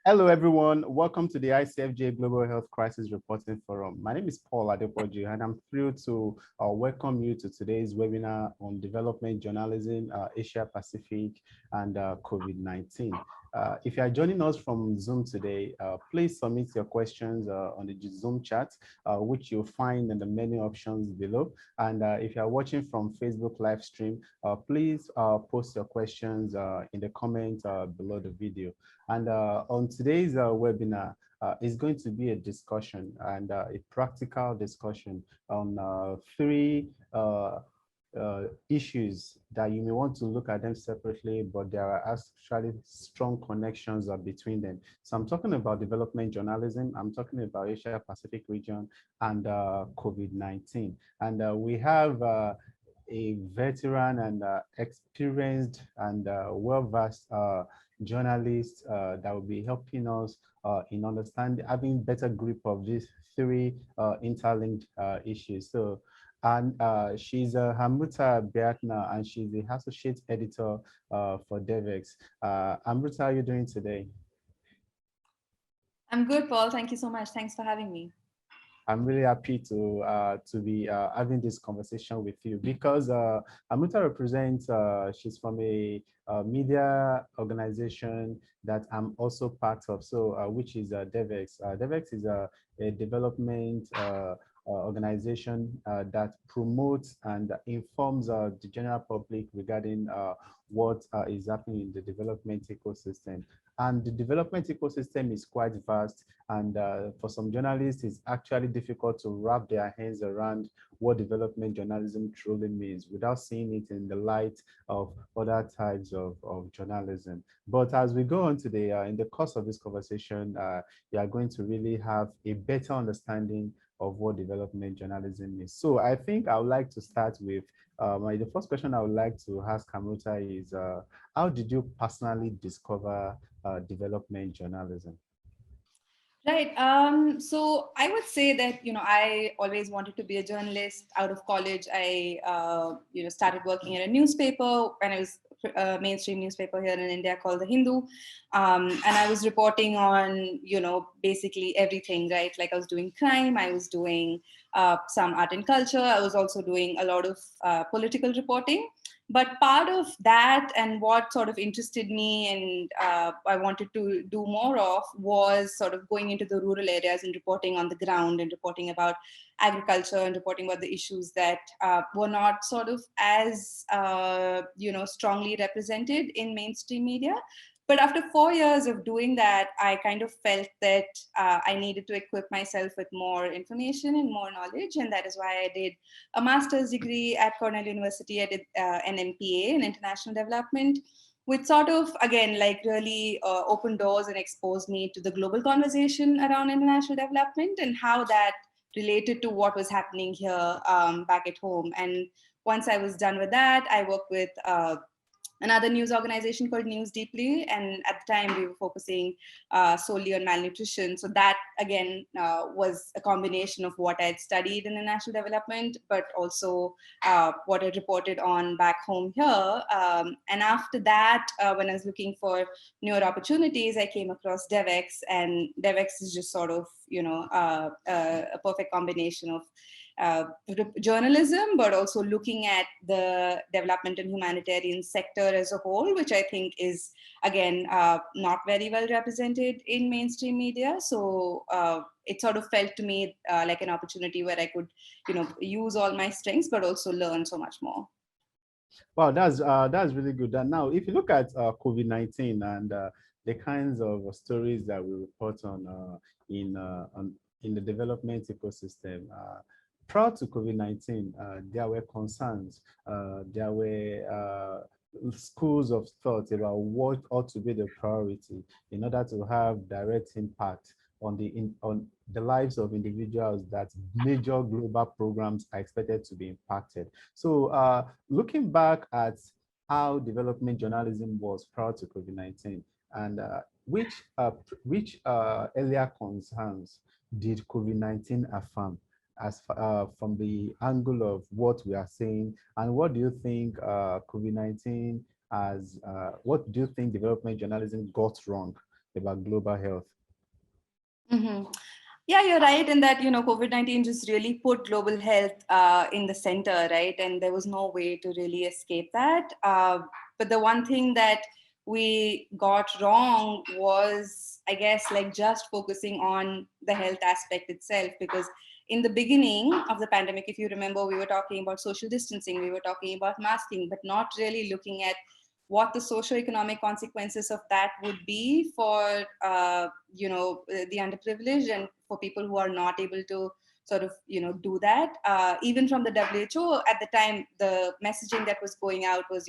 Hello, everyone. Welcome to the ICFJ Global Health Crisis Reporting Forum. My name is Paul Adepoju, and I'm thrilled to welcome you to today's webinar on development journalism, Asia Pacific, and COVID-19. If you are joining us from Zoom today, please submit your questions on the Zoom chat, which you'll find in the menu options below. And if you are watching from Facebook live stream, please post your questions in the comment below the video. And on today's webinar is going to be a discussion and a practical discussion on three issues that you may want to look at them separately, but there are actually strong connections between them. So I'm talking about development journalism, I'm talking about Asia Pacific region, and COVID-19. And we have a veteran and experienced and well-versed journalist that will be helping us in understanding, having better grip of these three interlinked issues. So, and she's Amruta Byatnal, and she's the associate editor for Devex. Amruta, how are you doing today? I'm good, Paul. Thank you so much. Thanks for having me. I'm really happy to be having this conversation with you because Amruta represents, she's from a media organization that I'm also part of, so which is Devex. Devex is a development organization that promotes and informs the general public regarding what is happening in the development ecosystem. And the development ecosystem is quite vast, and for some journalists, it's actually difficult to wrap their hands around what development journalism truly means without seeing it in the light of other types of journalism. But as we go on today, in the course of this conversation, you are going to really have a better understanding of what development journalism is. So I think I would like to start with the first question I would like to ask Amruta is, how did you personally discover development journalism? Right. So I would say that, I always wanted to be a journalist. Out of college, I, started working in a newspaper when I was a mainstream newspaper here in India called The Hindu. And I was reporting on, basically everything, right? Like I was doing crime, I was doing some art and culture. I was also doing a lot of political reporting. But part of that and what sort of interested me and I wanted to do more of was sort of going into the rural areas and reporting on the ground and reporting about agriculture and reporting about the issues that were not sort of as strongly represented in mainstream media. But after 4 years of doing that, I kind of felt that I needed to equip myself with more information and more knowledge. And that is why I did a master's degree at Cornell University. I did an MPA in international development, which sort of, again, like really opened doors and exposed me to the global conversation around international development and how that related to what was happening here back at home. And once I was done with that, I worked with another news organization called News Deeply. And at the time, we were focusing solely on malnutrition. So that, again, was a combination of what I had studied in international development, but also what I reported on back home here. And after that, when I was looking for newer opportunities, I came across Devex. And Devex is just sort of, a perfect combination of journalism, but also looking at the development and humanitarian sector as a whole, which I think is, again, not very well represented in mainstream media. So it sort of felt to me like an opportunity where I could, use all my strengths, but also learn so much more. Wow, that's really good. And now, if you look at COVID-19 and the kinds of stories that we report on in the development ecosystem, prior to COVID-19, there were concerns, there were schools of thought about what ought to be the priority in order to have direct impact on the lives of individuals that major global programs are expected to be impacted. So looking back at how development journalism was prior to COVID-19 and which earlier concerns did COVID-19 affirm as from the angle of what we are saying, and what do you think COVID-19 as what do you think development journalism got wrong about global health. Mm-hmm. Yeah, you're right in that, COVID-19 just really put global health in the center, right? And there was no way to really escape that. But the one thing that we got wrong was, I guess, like just focusing on the health aspect itself. Because in the beginning of the pandemic, if you remember, we were talking about social distancing, we were talking about masking, but not really looking at what the socioeconomic consequences of that would be for the underprivileged and for people who are not able to sort of do that. Even from the WHO at the time, the messaging that was going out was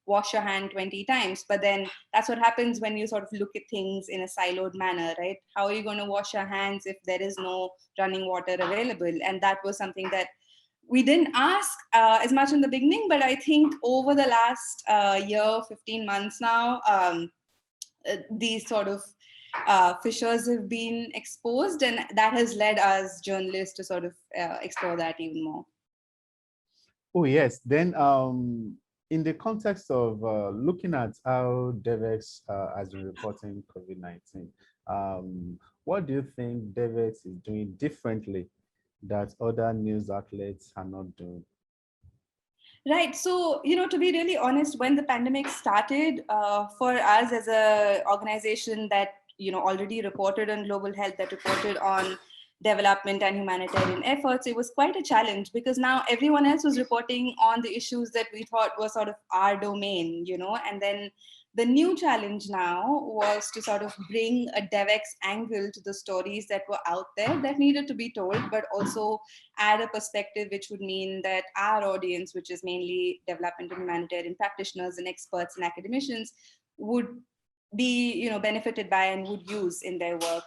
wash your hand 20 times. But then that's what happens when you sort of look at things in a siloed manner, right? How are you going to wash your hands if there is no running water available? And that was something that we didn't ask as much in the beginning, but I think over the last year, 15 months now, these sort of fissures have been exposed, and that has led us journalists to sort of explore that even more. Oh, yes. Then in the context of looking at how Devex has been reporting COVID-19, what do you think Devex is doing differently that other news outlets are not doing? Right. So, to be really honest, when the pandemic started, for us as a organization that, already reported on global health, that reported on development and humanitarian efforts, it was quite a challenge because now everyone else was reporting on the issues that we thought were sort of our domain, and then the new challenge now was to sort of bring a Devex angle to the stories that were out there that needed to be told, but also add a perspective which would mean that our audience, which is mainly development and humanitarian practitioners and experts and academicians, would be benefited by and would use in their work.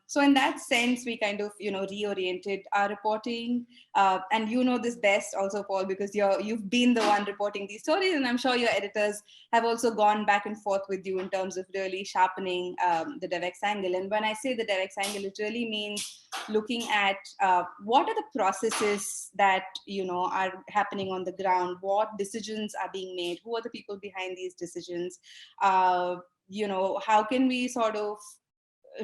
So in that sense, we kind of reoriented our reporting, and this best also, Paul, because you've been the one reporting these stories, and I'm sure your editors have also gone back and forth with you in terms of really sharpening the Devex angle. And when I say the Devex angle, it really means looking at what are the processes that are happening on the ground, what decisions are being made, who are the people behind these decisions, how can we sort of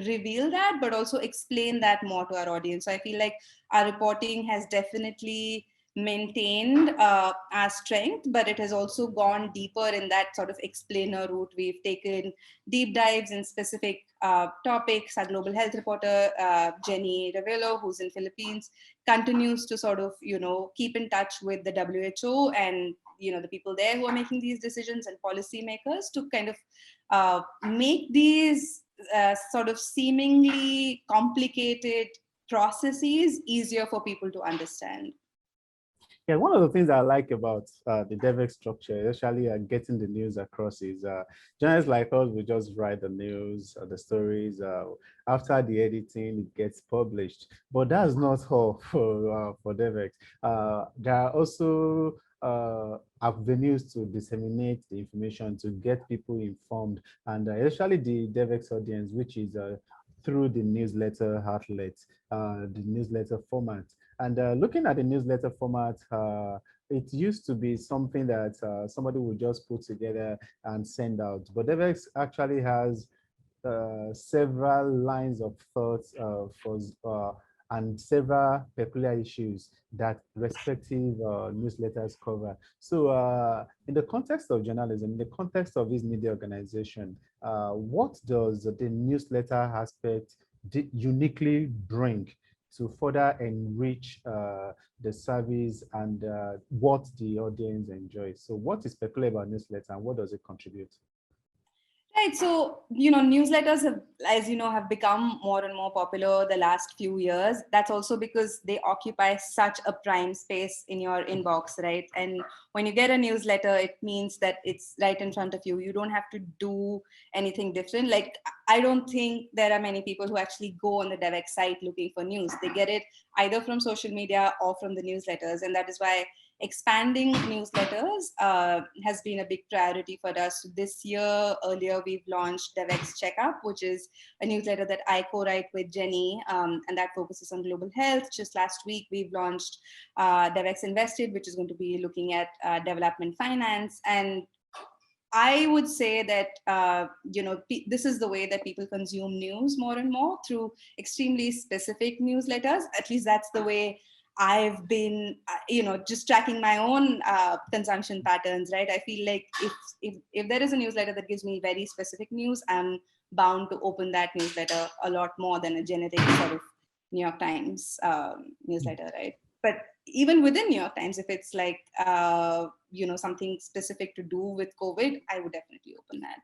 reveal that but also explain that more to our audience. So I feel like our reporting has definitely maintained our strength, but it has also gone deeper in that sort of explainer route. We've taken deep dives in specific topics. Our global health reporter, Jenny Ravelo, who's in Philippines, continues to sort of keep in touch with the WHO and the people there who are making these decisions and policymakers to kind of make these sort of seemingly complicated processes easier for people to understand. Yeah, one of the things I like about the Devex structure, especially getting the news across, is journalists like us, we just write the news, the stories. After the editing, it gets published. But that's not all for Devex. There are also avenues to disseminate the information, to get people informed, and especially the Devex audience, which is through the newsletter outlet, the newsletter format. And looking at the newsletter format, it used to be something that somebody would just put together and send out. But Devex actually has several lines of thoughts and several peculiar issues that respective newsletters cover. So in the context of journalism, in the context of this media organization, what does the newsletter aspect uniquely bring to further enrich the service and what the audience enjoys? So what is peculiar about newsletter and what does it contribute? Right. So, newsletters have, as you know, have become more and more popular the last few years. That's also because they occupy such a prime space in your inbox, right? And when you get a newsletter, it means that it's right in front of you. You don't have to do anything different. Like, I don't think there are many people who actually go on the Devex site looking for news. They get it either from social media or from the newsletters. And that is why expanding newsletters has been a big priority for us. This year, earlier, we've launched Devex Checkup, which is a newsletter that I co-write with Jenny, and that focuses on global health. Just last week, we've launched Devex Invested, which is going to be looking at development finance. And I would say that this is the way that people consume news more and more, through extremely specific newsletters. At least that's the way I've been, just tracking my own consumption patterns. Right? I feel like if there is a newsletter that gives me very specific news, I'm bound to open that newsletter a lot more than a generic sort of New York Times newsletter, right? But even within New York Times, if it's like something specific to do with COVID, I would definitely open that.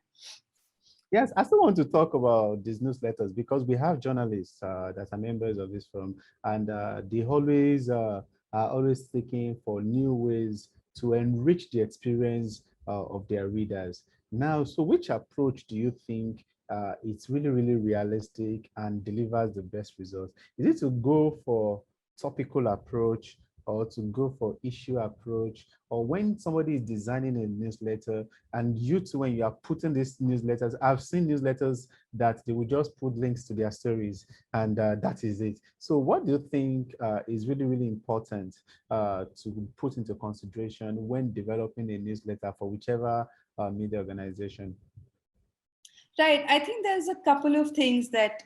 Yes, I still want to talk about these newsletters because we have journalists that are members of this firm, and they always are always seeking for new ways to enrich the experience of their readers. Now, so which approach do you think it's really, really realistic and delivers the best results? Is it to go for topical approach, or to go for issue approach, or when somebody is designing a newsletter, and you too, when you are putting these newsletters, I've seen newsletters that they will just put links to their stories, and that is it. So what do you think is really, really important to put into consideration when developing a newsletter for whichever media organization? Right. I think there's a couple of things that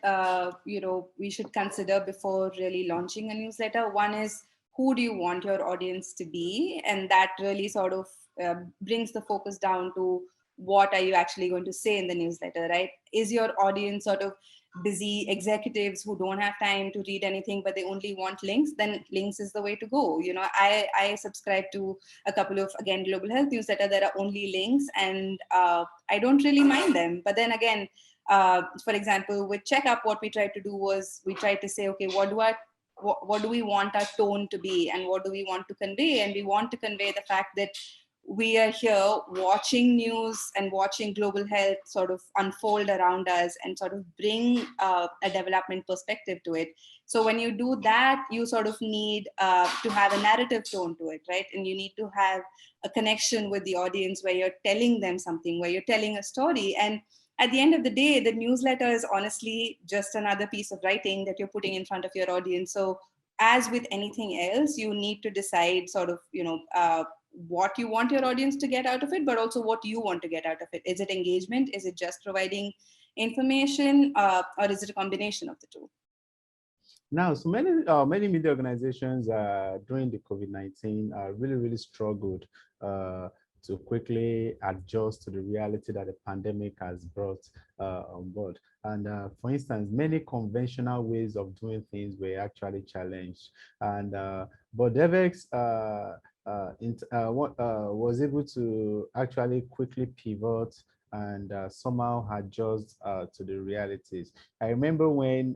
we should consider before really launching a newsletter. One is, who do you want your audience to be, and that really sort of brings the focus down to what are you actually going to say in the newsletter, right? Is your audience sort of busy executives who don't have time to read anything but they only want links? Then links is the way to go. I subscribe to a couple of, again, global health newsletter that are only links, and I don't really mind them. But then again, for example, with Checkup, what we tried to do was we tried to say, okay, what do we want our tone to be, and what do we want to convey? And we want to convey the fact that we are here watching news and watching global health sort of unfold around us and sort of bring a development perspective to it. So when you do that, you sort of need to have a narrative tone to it, right? And you need to have a connection with the audience where you're telling them something, where you're telling a story. And at the end of the day, the newsletter is honestly just another piece of writing that you're putting in front of your audience. So as with anything else, you need to decide sort of, what you want your audience to get out of it, but also what you want to get out of it. Is it engagement? Is it just providing information, or is it a combination of the two? Now, so many media organizations during the COVID-19 really, really struggled to quickly adjust to the reality that the pandemic has brought on board. And for instance, many conventional ways of doing things were actually challenged. And but Devex was able to actually quickly pivot and somehow adjust to the realities. I remember when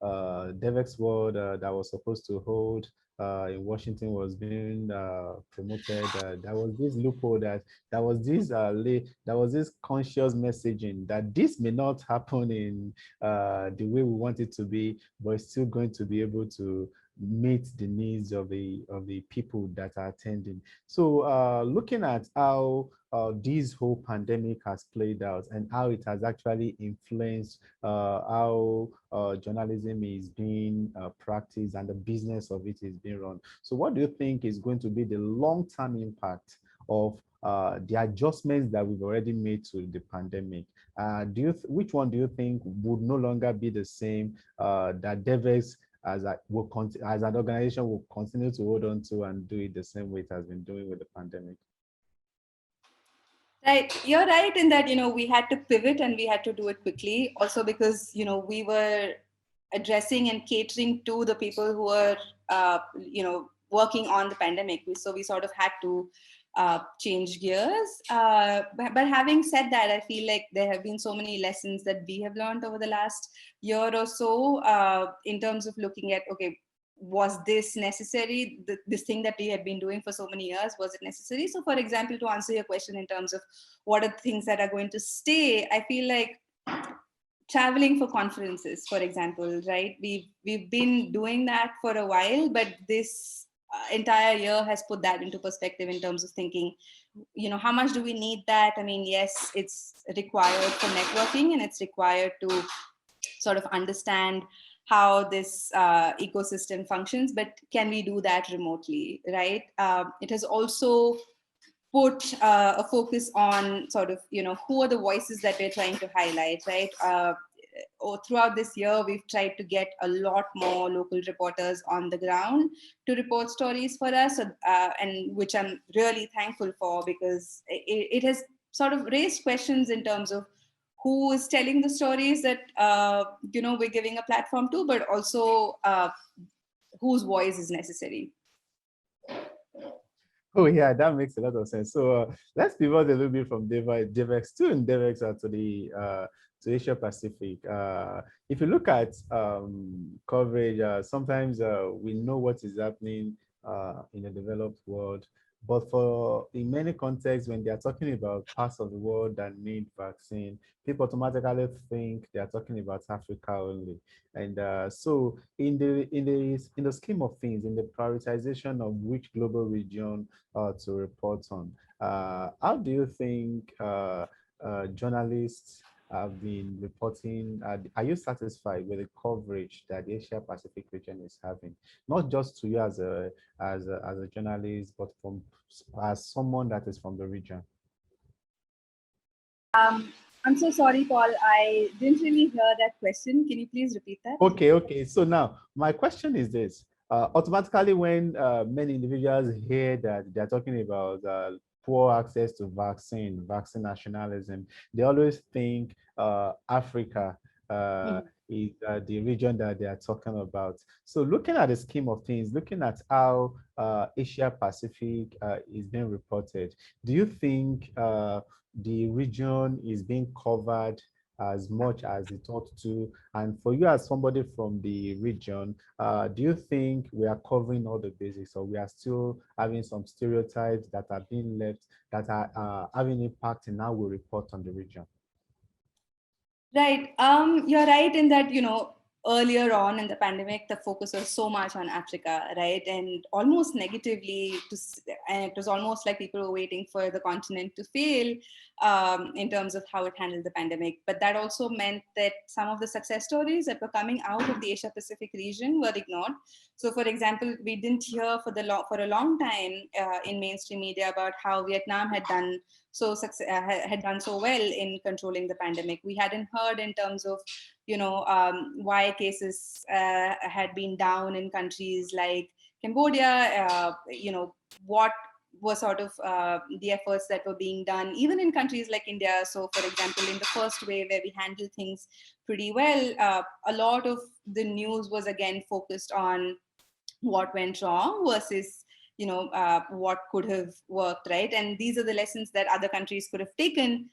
Devex World that was supposed to hold in Washington was being promoted. There was this loophole that was this conscious messaging that this may not happen in the way we want it to be, but it's still going to be able to meet the needs of the people that are attending. So looking at how this whole pandemic has played out and how it has actually influenced how journalism is being practiced and the business of it is being run. So what do you think is going to be the long-term impact of the adjustments that we've already made to the pandemic? Which one do you think would no longer be the same that Devex as an organization will continue to hold on to and do it the same way it has been doing with the pandemic? Right. You're right in that, we had to pivot and we had to do it quickly. Also because, we were addressing and catering to the people who were, working on the pandemic. So we sort of had to change gears. But having said that, I feel like there have been so many lessons that we have learned over the last year or so in terms of looking at, okay, was this necessary? This thing that we had been doing for so many years, was it necessary? So for example, to answer your question in terms of what are things that are going to stay, I feel like traveling for conferences, for example, right? We've been doing that for a while, but this entire year has put that into perspective in terms of thinking, how much do we need that? I mean, yes, it's required for networking and it's required to sort of understand how this ecosystem functions, but can we do that remotely, right? It has also put a focus on sort of, who are the voices that we're trying to highlight, right? Throughout this year, we've tried to get a lot more local reporters on the ground to report stories for us, and which I'm really thankful for, because it has sort of raised questions in terms of who is telling the stories that we're giving a platform to, but also whose voice is necessary. Oh yeah, that makes a lot of sense. So let's pivot a little bit from Devex to the to Asia Pacific. If you look at coverage, sometimes we know what is happening in the developed world, but for in many contexts, when they are talking about parts of the world that need vaccine, people automatically think they are talking about Africa only. And so, in the scheme of things, in the prioritization of which global region to report on. How do you think journalists have been reporting? Are you satisfied with the coverage that the Asia Pacific region is having? Not just to you as a journalist, but from as someone that is from the region. I'm so sorry, Paul. I didn't really hear that question. Can you please repeat that? Okay. So now my question is this. Automatically, when many individuals hear that they're talking about poor access to vaccine nationalism, they always think Africa is the region that they are talking about. So looking at the scheme of things, looking at how Asia Pacific is being reported, do you think the region is being covered as much as it ought to? And for you as somebody from the region, do you think we are covering all the basics, or we are still having some stereotypes that are being left that are having impact in how we report on the region? Right. You're right in that, earlier on in the pandemic, the focus was so much on Africa, right? And almost negatively, and it was almost like people were waiting for the continent to fail in terms of how it handled the pandemic. But that also meant that some of the success stories that were coming out of the Asia Pacific region were ignored. So, for example, we didn't hear for a long time in mainstream media about how Vietnam had done so well in controlling the pandemic. We hadn't heard in terms of why cases had been down in countries like Cambodia. What were sort of the efforts that were being done even in countries like India. So, for example, in the first wave where we handled things pretty well, a lot of the news was again focused on what went wrong versus what could have worked, right? And these are the lessons that other countries could have taken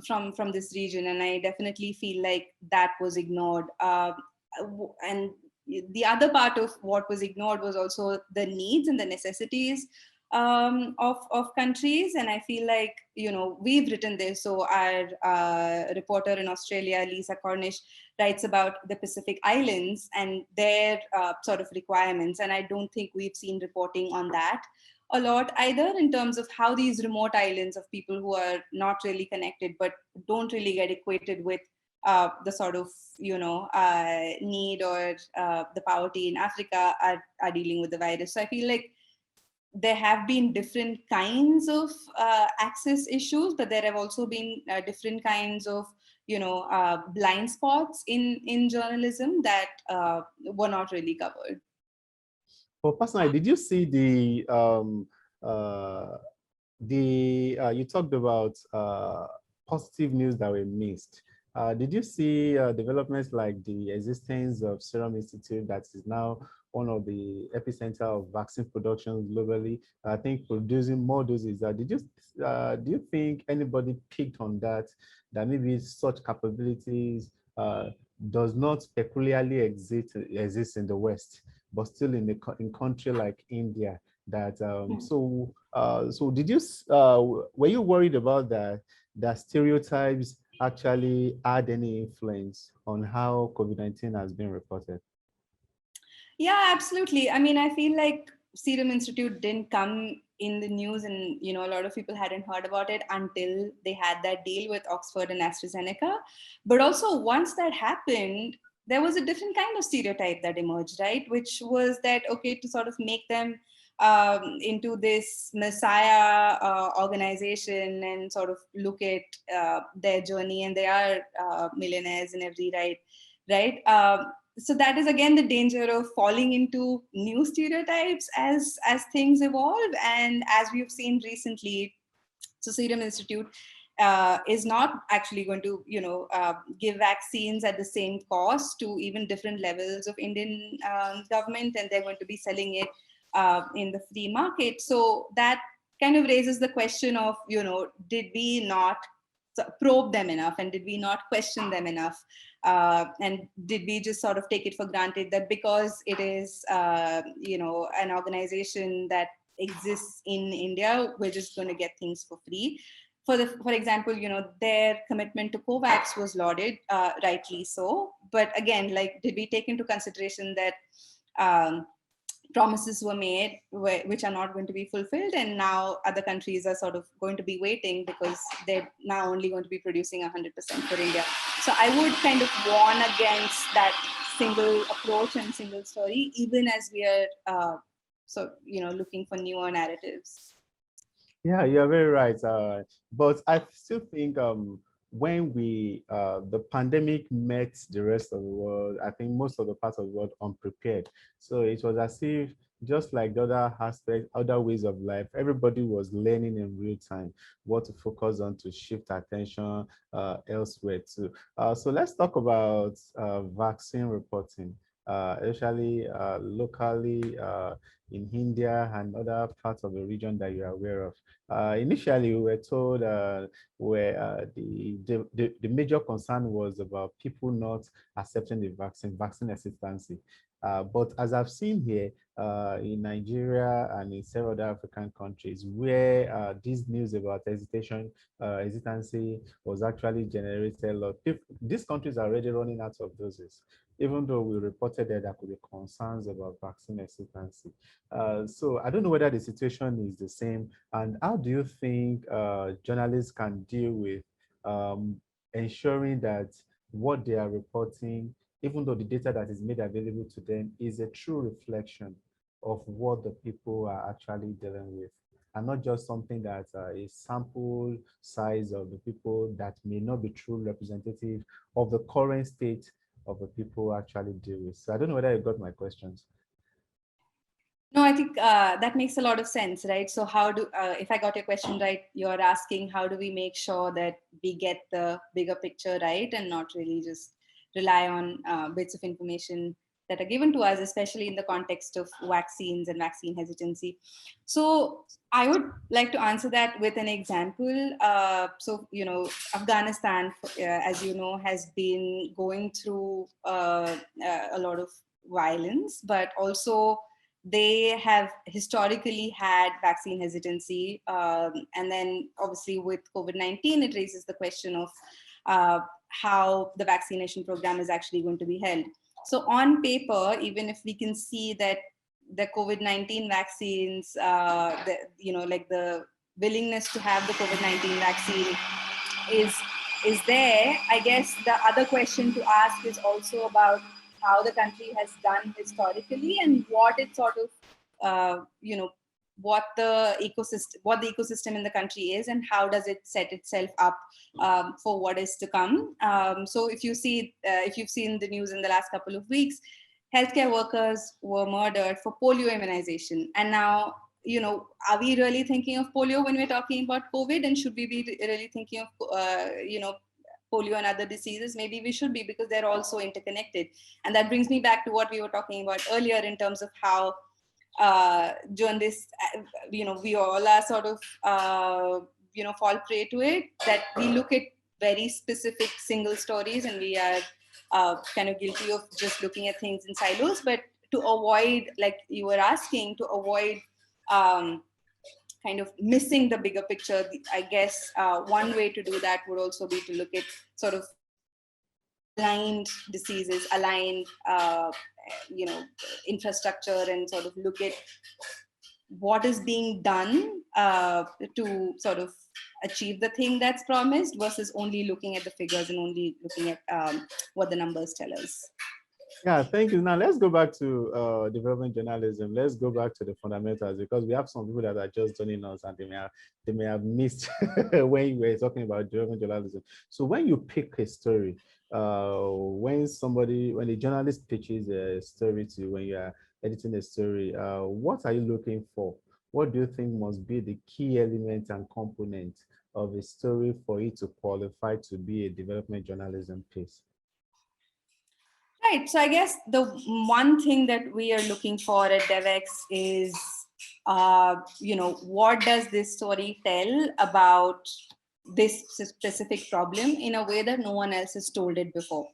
from this region, and I definitely feel like that was ignored. And the other part of what was ignored was also the needs and the necessities of countries. And I feel like we've written this. So our reporter in Australia, Lisa Cornish, writes about the Pacific Islands and their sort of requirements, and I don't think we've seen reporting on that a lot either, in terms of how these remote islands of people who are not really connected but don't really get equated with the sort of need or the poverty in Africa are dealing with the virus. So I feel like there have been different kinds of access issues, but there have also been different kinds of blind spots in journalism that were not really covered. Well, personally, did you see you talked about positive news that were missed? Did you see developments like the existence of Serum Institute that is now one of the epicenter of vaccine production globally? I think producing more doses. Do you think anybody picked on that? That maybe such capabilities does not peculiarly exist in the West, but still in country like India. So did you were you worried about that stereotypes actually had any influence on how COVID-19 has been reported? Yeah, absolutely. I mean, I feel like Serum Institute didn't come in the news, and a lot of people hadn't heard about it until they had that deal with Oxford and AstraZeneca. But also, once that happened, there was a different kind of stereotype that emerged, right? Which was that, okay, to sort of make them into this messiah organization and sort of look at their journey, and they are millionaires in every right? So that is again the danger of falling into new stereotypes as things evolve. And as we've seen recently, so Serum Institute is not actually going to, give vaccines at the same cost to even different levels of Indian government, and they're going to be selling it in the free market. So that kind of raises the question of, did we not probe them enough, and did we not question them enough? And did we just sort of take it for granted that because it is, an organization that exists in India, we're just going to get things for free? For example, their commitment to COVAX was lauded, rightly so. But again, like, did we take into consideration that promises were made which are not going to be fulfilled, and now other countries are sort of going to be waiting because they're now only going to be producing 100% for India? So I would kind of warn against that single approach and single story, even as we are looking for newer narratives. Yeah, you're very right. But I still think when the pandemic met the rest of the world, I think most of the parts of the world unprepared. So it was as if, just like the other aspects, other ways of life, everybody was learning in real time what to focus on to shift attention elsewhere too. So let's talk about vaccine reporting, especially locally in India and other parts of the region that you are aware of. Initially, we were told where the major concern was about people not accepting the vaccine hesitancy. But as I've seen here in Nigeria and in several other African countries, where this news about hesitancy was actually generated a lot, these countries are already running out of doses, even though we reported that there could be concerns about vaccine hesitancy. So I don't know whether the situation is the same, and how do you think journalists can deal with ensuring that what they are reporting, even though the data that is made available to them, is a true reflection of what the people are actually dealing with, and not just something that is sample size of the people that may not be true representative of the current state of the people actually deal with? So I don't know whether you got my questions. No, I think that makes a lot of sense, right? So if I got your question right, you're asking how do we make sure that we get the bigger picture right and not really just rely on bits of information that are given to us, especially in the context of vaccines and vaccine hesitancy. So I would like to answer that with an example. Afghanistan, as you know, has been going through a lot of violence, but also they have historically had vaccine hesitancy. And then obviously with COVID-19, it raises the question of how the vaccination program is actually going to be held. So on paper, even if we can see that the COVID-19 vaccines, the willingness to have the COVID-19 vaccine is there, I guess the other question to ask is also about how the country has done historically and what it sort of, what the ecosystem in the country is and how does it set itself up for what is to come. So if you've seen the news in the last couple of weeks, healthcare workers were murdered for polio immunization. And now, are we really thinking of polio when we're talking about COVID? And should we be really thinking of, polio and other diseases? Maybe we should be, because they're also interconnected. And that brings me back to what we were talking about earlier in terms of how journalists, we all are sort of, fall prey to it, that we look at very specific single stories and we are kind of guilty of just looking at things in silos. But to avoid, like you were asking, to avoid kind of missing the bigger picture, I guess one way to do that would also be to look at sort of aligned diseases, aligned, infrastructure, and sort of look at what is being done to sort of achieve the thing that's promised versus only looking at the figures and only looking at what the numbers tell us. Yeah, thank you. Now let's go back to development journalism. Let's go back to the fundamentals, because we have some people that are just joining us and they may have missed when you were talking about development journalism. So when you pick a story, when a journalist pitches a story to you, when you are editing a story, what are you looking for? What do you think must be the key elements and components of a story for it to qualify to be a development journalism piece? Right. So I guess the one thing that we are looking for at Devex is, what does this story tell about this specific problem in a way that no one else has told it before?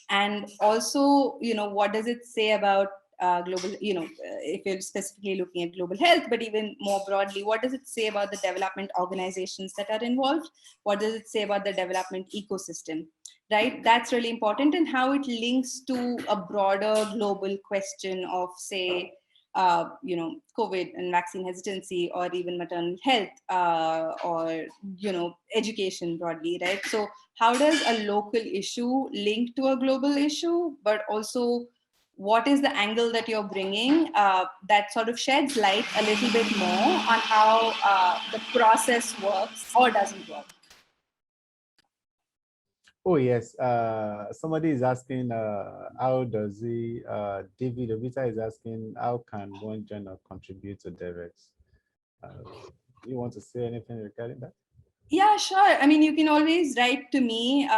And also, what does it say about global, if you're specifically looking at global health, but even more broadly, what does it say about the development organizations that are involved? What does it say about the development ecosystem? Right, that's really important, and how it links to a broader global question of, say, COVID and vaccine hesitancy, or even maternal health, or education broadly, right? So how does a local issue link to a global issue, but also what is the angle that you're bringing that sort of sheds light a little bit more on how the process works or doesn't work. Oh yes, somebody is asking, how does David Ovita is asking, how can one journal contribute to Devex? You want to say anything regarding that? Yeah, sure. I mean, you can always write to me.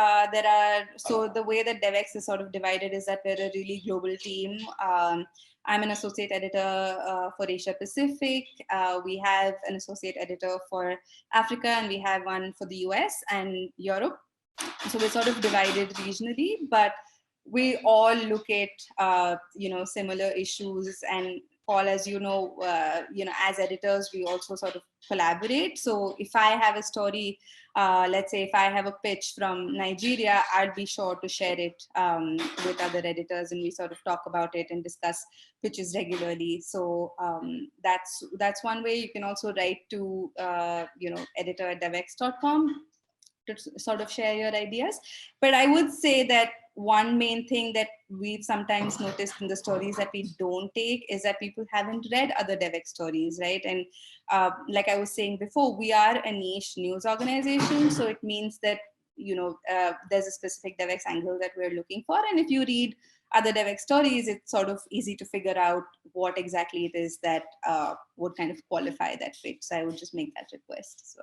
So the way that Devex is sort of divided is that we're a really global team. I'm an associate editor for Asia Pacific. We have an associate editor for Africa, and we have one for the US and Europe. So we're sort of divided regionally, but we all look at similar issues. And Paul, as as editors, we also sort of collaborate. So if I have a story, let's say if I have a pitch from Nigeria, I'll be sure to share it with other editors, and we sort of talk about it and discuss pitches regularly. So that's one way. You can also write to editor@devex.com to sort of share your ideas. But I would say that one main thing that we've sometimes noticed in the stories that we don't take is that people haven't read other Devex stories, right? And like I was saying before, we are a niche news organization, so it means that there's a specific Devex angle that we're looking for, and if you read other Devex stories, it's sort of easy to figure out what exactly it is that would kind of qualify that fit. So I would just make that request. So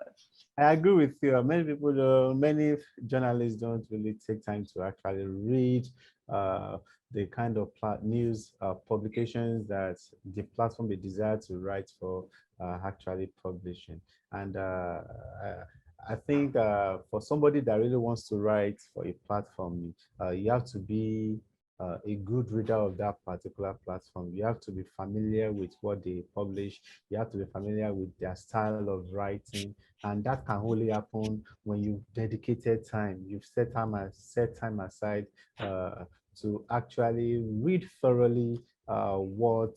I agree with you. Many journalists don't really take time to actually read the kind of news publications that the platform they desire to write for actually publishing. And I think for somebody that really wants to write for a platform, you have to be a good reader of that particular platform. You have to be familiar with what they publish. You have to be familiar with their style of writing, and that can only happen when you've dedicated time. You've set time aside to actually read thoroughly what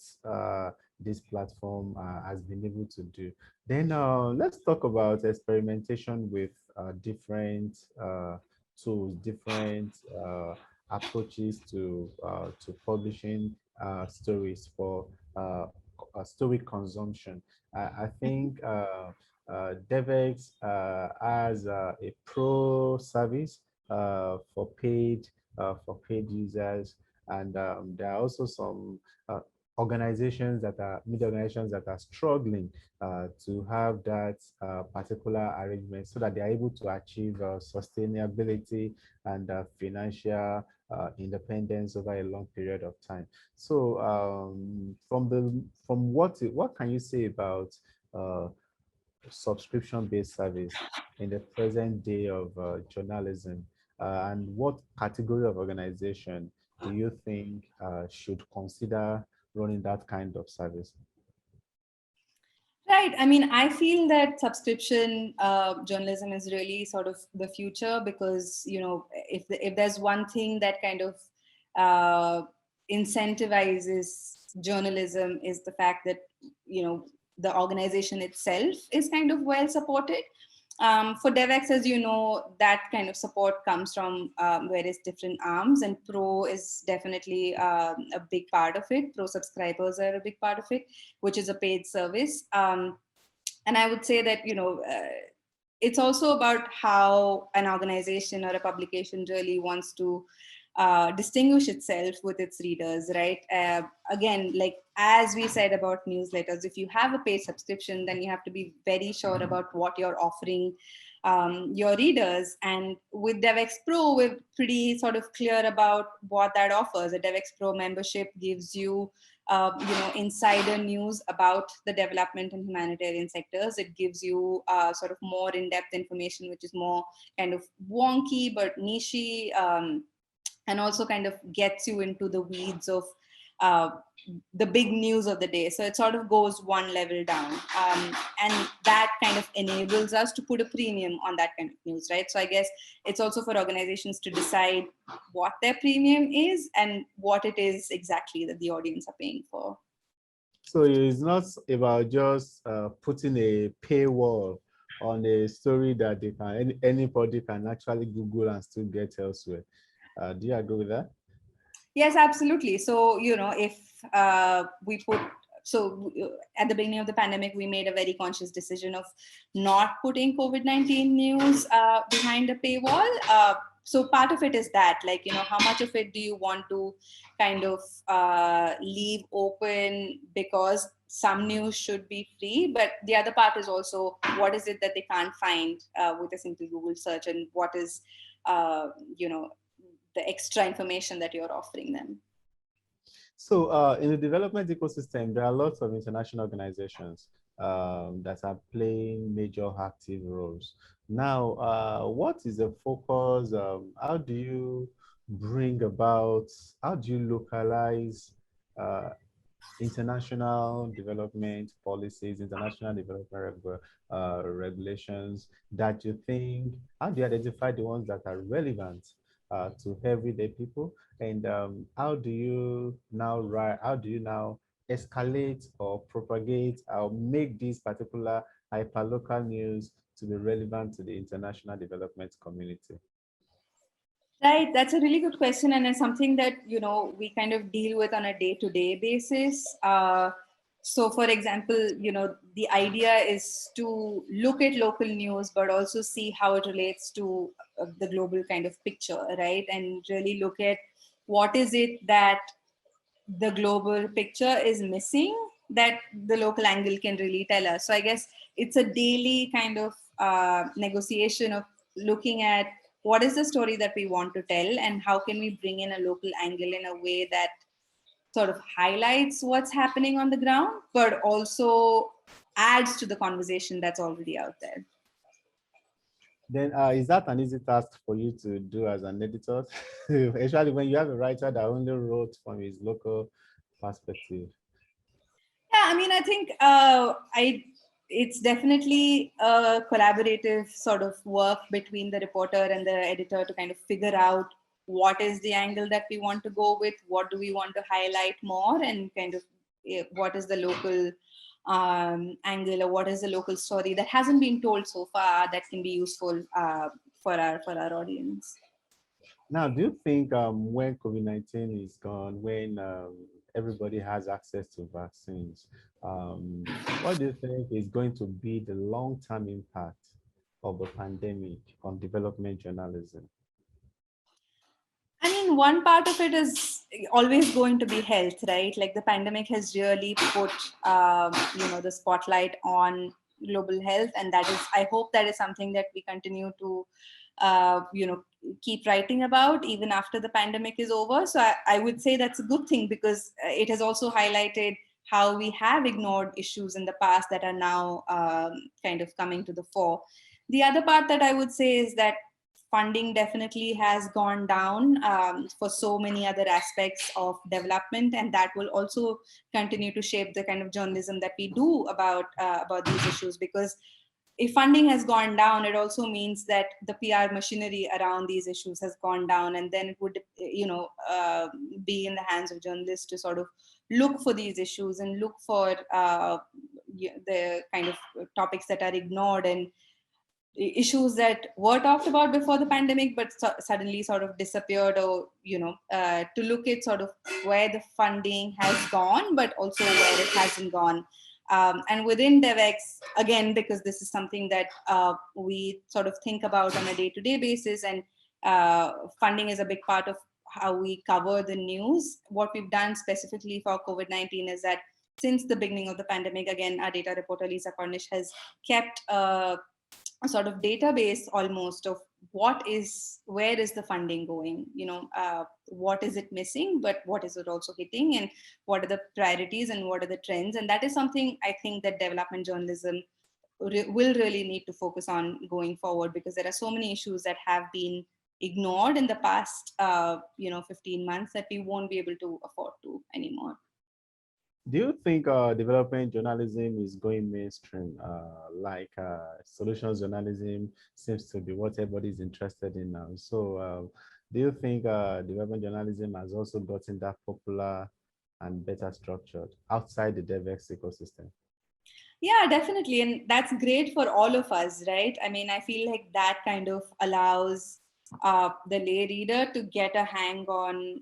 this platform has been able to do. Then let's talk about experimentation with different tools, different approaches to publishing stories for story consumption. I think Devex has a pro service for paid users, and there are also some media organizations that are struggling to have that particular arrangement, so that they are able to achieve sustainability and financial independence over a long period of time. So, what can you say about subscription-based service in the present day of journalism, and what category of organization do you think should consider running that kind of service? right. I mean, I feel that subscription journalism is really sort of the future, because if there's one thing that kind of incentivizes journalism, is the fact that the organization itself is kind of well supported. For Devex, as you know, that kind of support comes from various different arms, and Pro is definitely a big part of it. Pro subscribers are a big part of it, which is a paid service. And I would say that, it's also about how an organization or a publication really wants to distinguish itself with its readers, right? Again, like as we said about newsletters, if you have a paid subscription, then you have to be very sure about what you're offering your readers. And with Devex Pro, we're pretty sort of clear about what that offers. A Devex Pro membership gives you insider news about the development and humanitarian sectors. It gives you sort of more in-depth information, which is more kind of wonky but niche, and also kind of gets you into the weeds of uh, the big news of the day. So it sort of goes one level down. And that kind of enables us to put a premium on that kind of news, right? So I guess it's also for organizations to decide what their premium is and what it is exactly that the audience are paying for. So it's not about just putting a paywall on a story that they can anybody can actually Google and still get elsewhere. Do you agree with that? Yes, absolutely. So, if we put, so at the beginning of the pandemic, we made a very conscious decision of not putting COVID-19 news behind a paywall. So part of it is that, like, how much of it do you want to kind of leave open because some news should be free, but the other part is also what is it that they can't find with a simple Google search, and what is, you know, the extra information that you're offering them. So in the development ecosystem, there are lots of international organizations that are playing major active roles. Now, what is the focus? How do you bring about, how do you localize uh, international development policies, international development regulations that you think, how do you identify the ones that are relevant to everyday people? And how do you now escalate or propagate or make this particular hyperlocal news to be relevant to the international development community? Right, that's a really good question, and it's something that we kind of deal with on a day-to-day basis. So, for example, the idea is to look at local news, but also see how it relates to the global kind of picture, right? And really look at what is it that the global picture is missing that the local angle can really tell us. So I guess it's a daily kind of negotiation of looking at what is the story that we want to tell and how can we bring in a local angle in a way that sort of highlights what's happening on the ground, but also adds to the conversation that's already out there. Then is that an easy task for you to do as an editor? Especially when you have a writer that only wrote from his local perspective. Yeah, I mean, I think it's definitely a collaborative sort of work between the reporter and the editor to kind of figure out what is the angle that we want to go with, what do we want to highlight more, and kind of what is the local angle, or what is the local story that hasn't been told so far that can be useful for our audience. Now, do you think when COVID-19 is gone, when everybody has access to vaccines, what do you think is going to be the long-term impact of the pandemic on development journalism? I mean, one part of it is always going to be health, right? Like the pandemic has really put, the spotlight on global health, and that is, I hope that is something that we continue to, keep writing about even after the pandemic is over. So I would say that's a good thing because it has also highlighted how we have ignored issues in the past that are now kind of coming to the fore. The other part that I would say is that funding definitely has gone down for so many other aspects of development, and that will also continue to shape the kind of journalism that we do about these issues. Because if funding has gone down, it also means that the PR machinery around these issues has gone down, and then it would, be in the hands of journalists to sort of look for these issues and look for the kind of topics that are ignored, and issues that were talked about before the pandemic but suddenly sort of disappeared, or to look at sort of where the funding has gone but also where it hasn't gone. And within Devex, again, because this is something that we sort of think about on a day-to-day basis, and funding is a big part of how we cover the news. What we've done specifically for COVID-19 is that since the beginning of the pandemic, again, our data reporter Lisa Cornish has kept a sort of database almost of where is the funding going, what is it missing, but what is it also hitting, and what are the priorities and what are the trends. And that is something I think that development journalism will really need to focus on going forward, because there are so many issues that have been ignored in the past 15 months that we won't be able to afford to anymore. Do you think development journalism is going mainstream? Solutions journalism seems to be what everybody's interested in now. So do you think development journalism has also gotten that popular and better structured outside the Devex ecosystem? Yeah, definitely. And that's great for all of us, right? I mean, I feel like that kind of allows the lay reader to get a hang on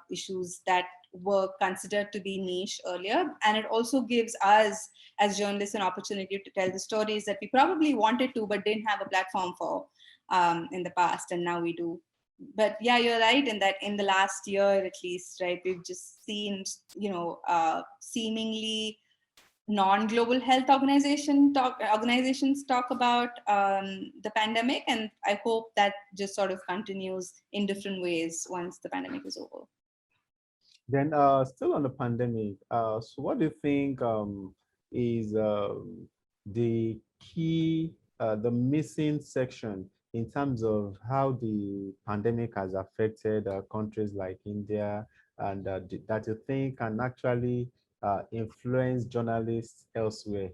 issues that were considered to be niche earlier. And it also gives us as journalists an opportunity to tell the stories that we probably wanted to, but didn't have a platform for in the past. And now we do. But yeah, you're right in that in the last year, at least, right, we've just seen, seemingly non-global health organizations talk about the pandemic, and I hope that just sort of continues in different ways once the pandemic is over. Then still on the pandemic, so what do you think is the key, the missing section in terms of how the pandemic has affected countries like India, and that you think can actually influence journalists elsewhere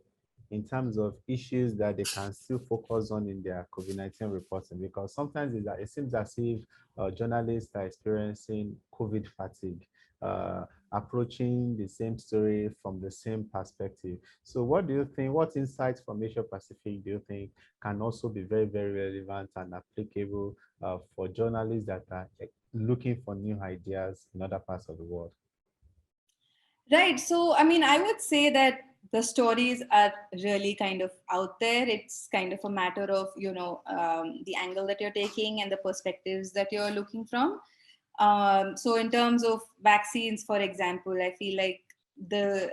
in terms of issues that they can still focus on in their COVID-19 reporting? Because sometimes it seems as if journalists are experiencing COVID fatigue, approaching the same story from the same perspective. So what do you think, what insights from Asia Pacific do you think can also be very, very relevant and applicable for journalists that are looking for new ideas in other parts of the world? Right. So, I mean, I would say that the stories are really kind of out there. It's kind of a matter of, the angle that you're taking and the perspectives that you're looking from. So in terms of vaccines, for example, I feel like the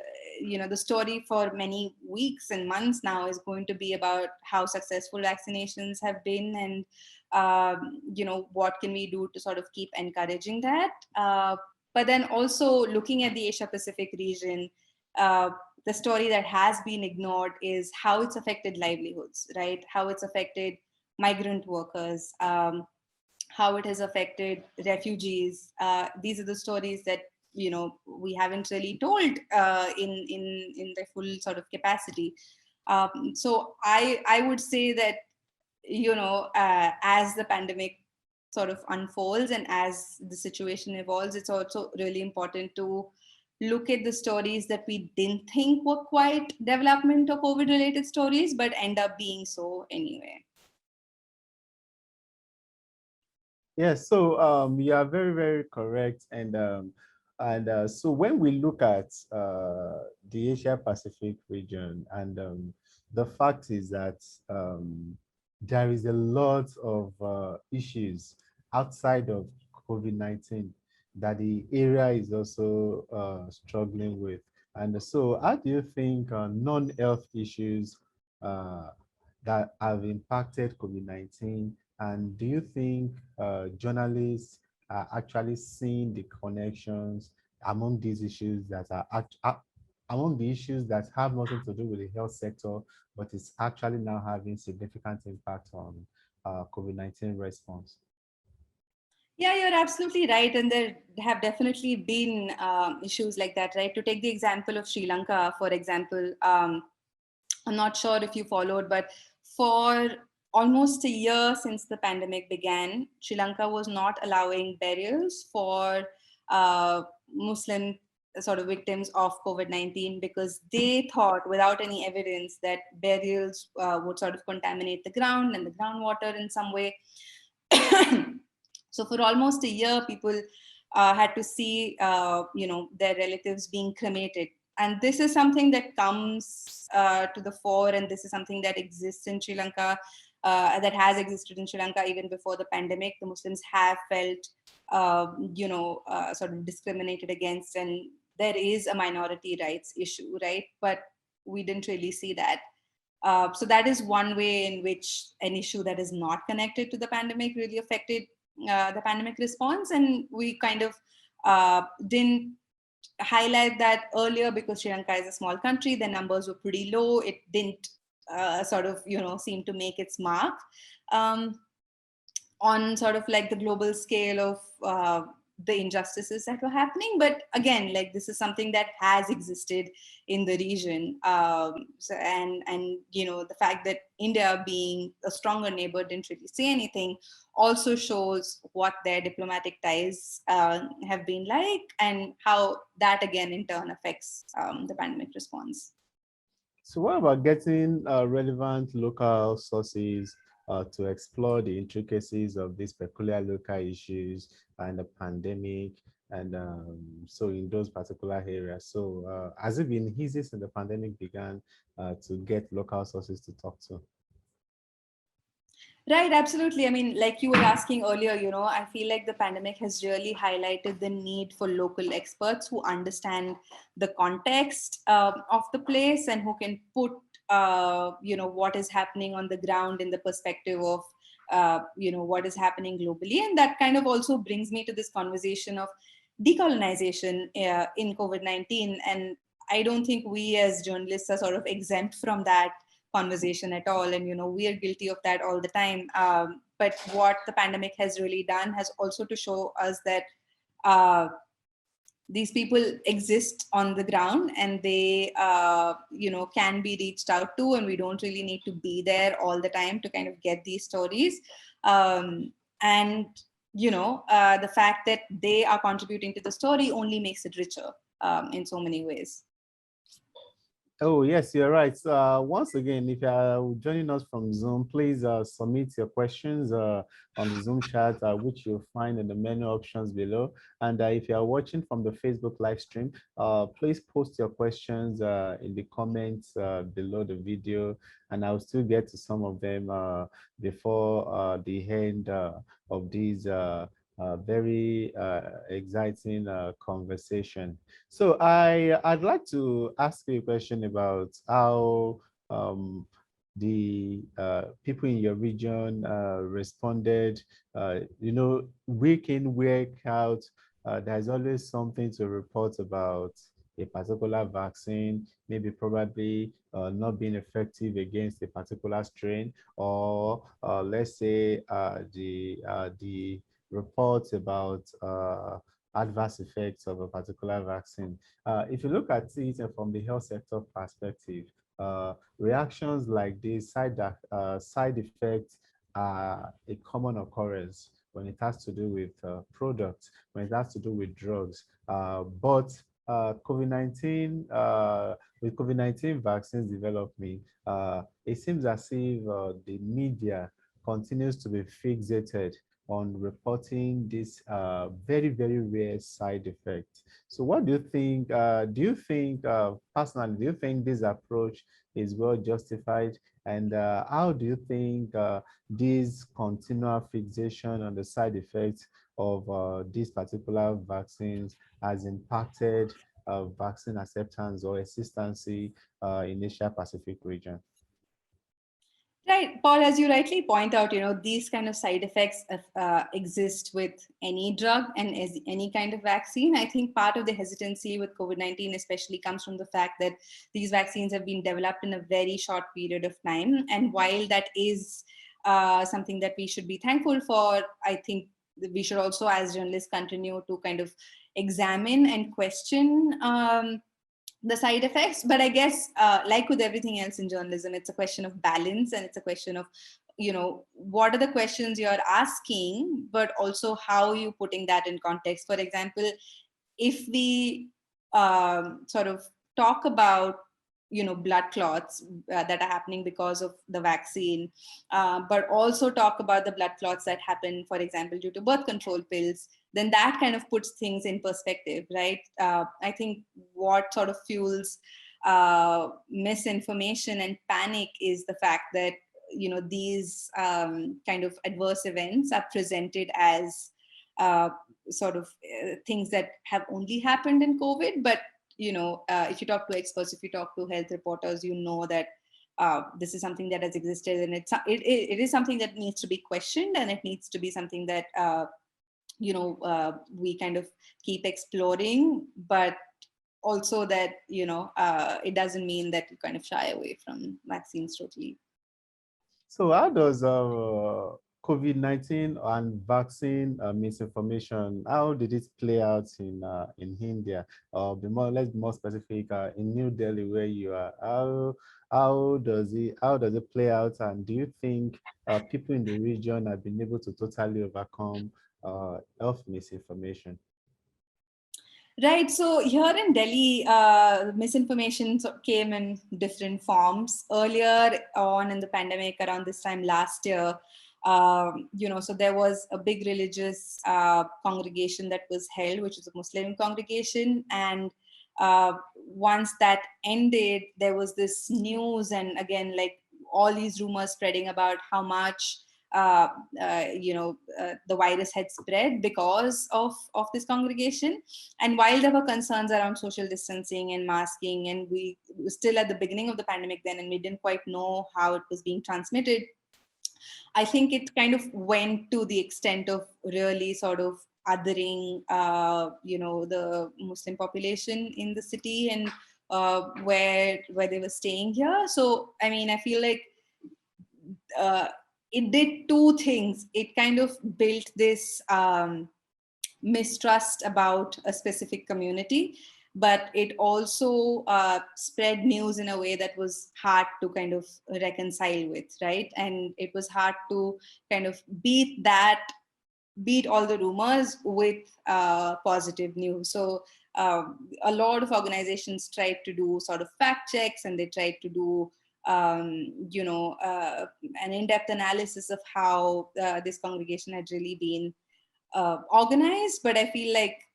story for many weeks and months now is going to be about how successful vaccinations have been, and what can we do to sort of keep encouraging that. But then also looking at the Asia Pacific region, the story that has been ignored is how it's affected livelihoods, right? How it's affected migrant workers, how it has affected refugees. These are the stories that we haven't really told in the full sort of capacity. So I would say that as the pandemic sort of unfolds and as the situation evolves, it's also really important to look at the stories that we didn't think were quite development or COVID related stories, but end up being so anyway. Yes, so you are very, very correct. And so when we look at the Asia Pacific region, and the fact is that there is a lot of issues outside of COVID-19 that the area is also struggling with. And so how do you think non-health issues that have impacted COVID-19, and do you think journalists are actually seeing the connections among these issues that are among the issues that have nothing to do with the health sector, but is actually now having significant impact on COVID-19 response? Yeah, you're absolutely right. And there have definitely been issues like that, right? To take the example of Sri Lanka, for example, I'm not sure if you followed, but for almost a year since the pandemic began, Sri Lanka was not allowing burials for Muslim sort of victims of COVID-19 because they thought, without any evidence, that burials would sort of contaminate the ground and the groundwater in some way. So for almost a year, people had to see, their relatives being cremated. And this is something that comes to the fore, and this is something that exists in Sri Lanka, that has existed in Sri Lanka even before the pandemic. The Muslims have felt, sort of discriminated against, and there is a minority rights issue, right? But we didn't really see that. So that is one way in which an issue that is not connected to the pandemic really affected the pandemic response. And we kind of didn't highlight that earlier because Sri Lanka is a small country. The numbers were pretty low. It didn't seem to make its mark on sort of like the global scale of the injustices that were happening. But again, like, this is something that has existed in the region. And the fact that India, being a stronger neighbor, didn't really say anything also shows what their diplomatic ties have been like, and how that again in turn affects the pandemic response. So what about getting relevant local sources to explore the intricacies of these peculiar local issues and the pandemic, and so in those particular areas? So has it been easy since the pandemic began to get local sources to talk to? Right, absolutely. I mean, like you were asking earlier, I feel like the pandemic has really highlighted the need for local experts who understand the context of the place, and who can put, what is happening on the ground in the perspective of, what is happening globally. And that kind of also brings me to this conversation of decolonization in COVID-19. And I don't think we as journalists are sort of exempt from that conversation at all. And we are guilty of that all the time. But what the pandemic has really done has also to show us that these people exist on the ground, and they can be reached out to, and we don't really need to be there all the time to kind of get these stories. And the fact that they are contributing to the story only makes it richer in so many ways. Oh, yes, you're right. Once again, if you are joining us from Zoom, please submit your questions on the Zoom chat, which you'll find in the menu options below. And if you are watching from the Facebook live stream, please post your questions in the comments below the video, and I'll still get to some of them before the end of these very exciting conversation. So I'd like to ask you a question about how the people in your region responded. Week in, week out, there's always something to report about a particular vaccine, maybe probably not being effective against a particular strain, or let's say the reports about adverse effects of a particular vaccine. If you look at it from the health sector perspective, reactions like this, side effects, are a common occurrence when it has to do with products, when it has to do with drugs. But COVID-19, with COVID-19 vaccines development, it seems as if the media continues to be fixated on reporting this very, very rare side effect. So what do you think? Personally, do you think this approach is well justified? And how do you think this continual fixation on the side effects of these particular vaccines has impacted vaccine acceptance or hesitancy in Asia Pacific region? Right, Paul, as you rightly point out, these kind of side effects exist with any drug and as any kind of vaccine. I think part of the hesitancy with COVID-19 especially comes from the fact that these vaccines have been developed in a very short period of time. And while that is something that we should be thankful for, I think we should also, as journalists, continue to kind of examine and question the side effects. But I guess, like with everything else in journalism, it's a question of balance, and it's a question of, what are the questions you're asking, but also how you putting that in context. For example, if we sort of talk about blood clots that are happening because of the vaccine, but also talk about the blood clots that happen, for example, due to birth control pills, then that kind of puts things in perspective, right? I think what sort of fuels misinformation and panic is the fact that these kind of adverse events are presented as sort of things that have only happened in COVID. But if you talk to experts, if you talk to health reporters, that this is something that has existed, and it is something that needs to be questioned, and it needs to be something that we kind of keep exploring, but also that it doesn't mean that you kind of shy away from vaccines totally. So how does COVID-19 and vaccine misinformation, how did it play out in India? Let's be more specific, in New Delhi, where you are. How does it play out? And do you think people in the region have been able to totally overcome health misinformation? Right. So here in Delhi, misinformation came in different forms. Earlier on in the pandemic, around this time last year, so there was a big religious congregation that was held, which is a Muslim congregation. And once that ended, there was this news, and again, like all these rumors spreading about how much the virus had spread because of this congregation. And while there were concerns around social distancing and masking, and we were still at the beginning of the pandemic then, and we didn't quite know how it was being transmitted, I think it kind of went to the extent of really sort of othering, the Muslim population in the city and where they were staying here. So, I mean, I feel like it did two things. It kind of built this mistrust about a specific community, but it also spread news in a way that was hard to kind of reconcile with, right? And it was hard to kind of beat all the rumors with positive news. So a lot of organizations tried to do sort of fact checks, and they tried to do an in-depth analysis of how this congregation had really been organized. But I feel like,